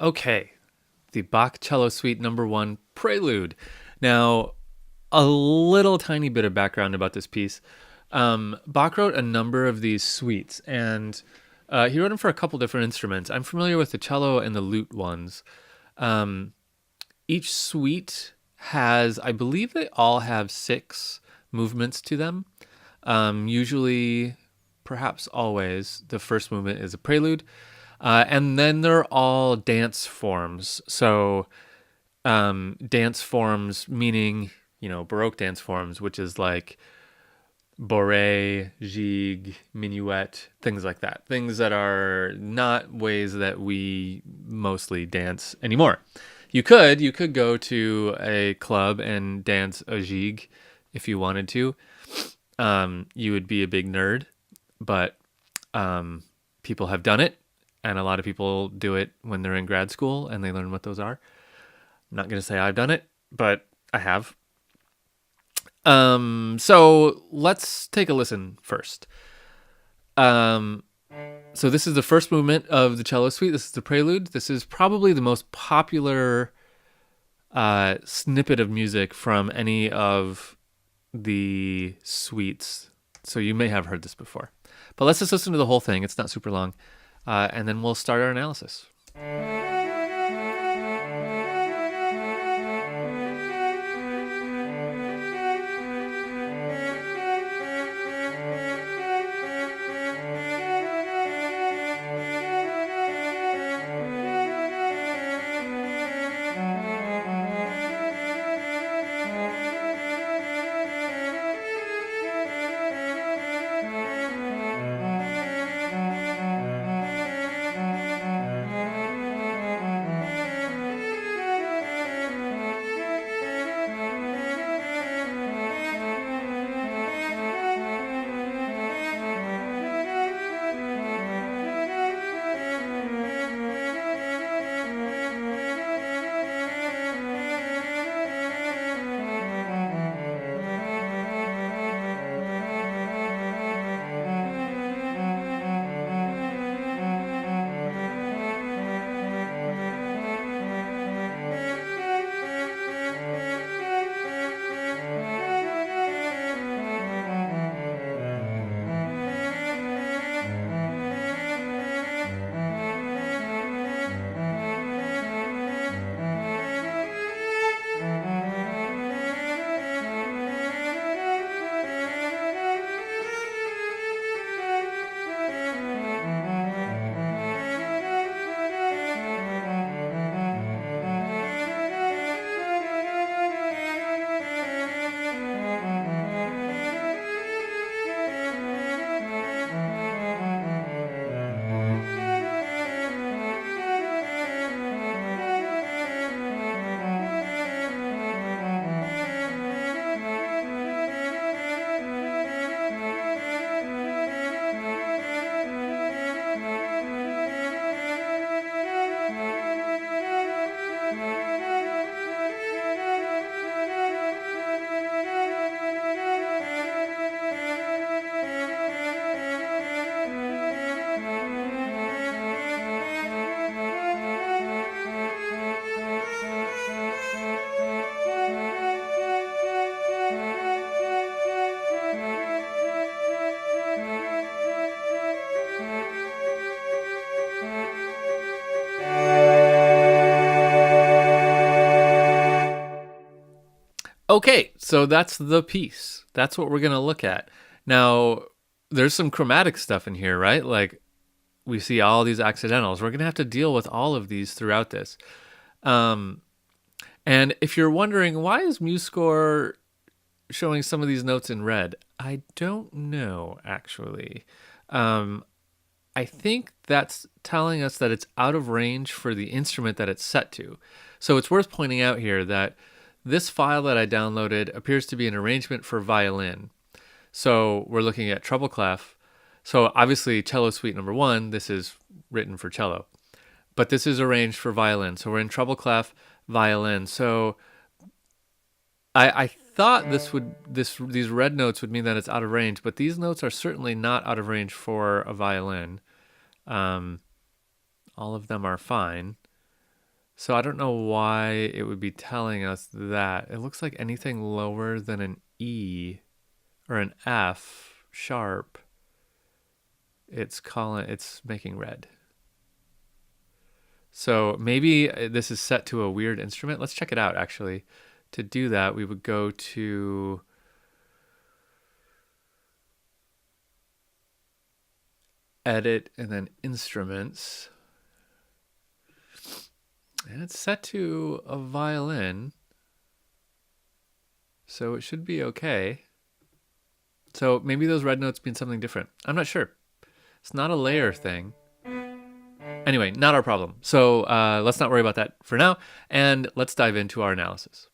Okay, the Bach Cello Suite Number 1 Prelude. Now, a little tiny bit of background about this piece. Bach wrote a number of these suites, and he wrote them for a couple different instruments. I'm familiar with the cello and the lute ones. Um, each suite has, I believe they all have 6 movements to them. Usually, perhaps always, the first movement is a prelude. And then they're all dance forms. So, dance forms meaning, Baroque dance forms, which is like bourrée, gigue, minuet, things like that. Things that are not ways that we mostly dance anymore. You could go to a club and dance a gigue if you wanted to. You would be a big nerd, but people have done it, and a lot of people do it when they're in grad school and they learn what those are. I'm not going to say I've done it, but I have. So let's take a listen first. So this is the first movement of the cello suite. This is the prelude. This is probably the most popular snippet of music from any of the suites. So you may have heard this before. But let's just listen to the whole thing. It's not super long. And then we'll start our analysis. Okay, so that's the piece. That's what we're going to look at. Now, there's some chromatic stuff in here, right? Like we see all these accidentals. We're going to have to deal with all of these throughout this. Um, and if you're wondering, why is MuseScore showing some of these notes in red? I don't know, actually. Um, I think that's telling us that it's out of range for the instrument that it's set to. So it's worth pointing out here that this file that I downloaded appears to be an arrangement for violin. So we're looking at treble clef. So obviously cello suite number 1, this is written for cello. But this is arranged for violin. So we're in treble clef, violin. So I thought these red notes would mean that it's out of range, but these notes are certainly not out of range for a violin. All of them are fine. So I don't know why it would be telling us that. It looks like anything lower than an E or an F sharp, it's making red. So maybe this is set to a weird instrument. Let's check it out actually. To do that, we would go to edit and then instruments. And it's set to a violin. So it should be okay. So maybe those red notes mean something different. I'm not sure. It's not a layer thing. Anyway, not our problem. So let's not worry about that for now. And let's dive into our analysis.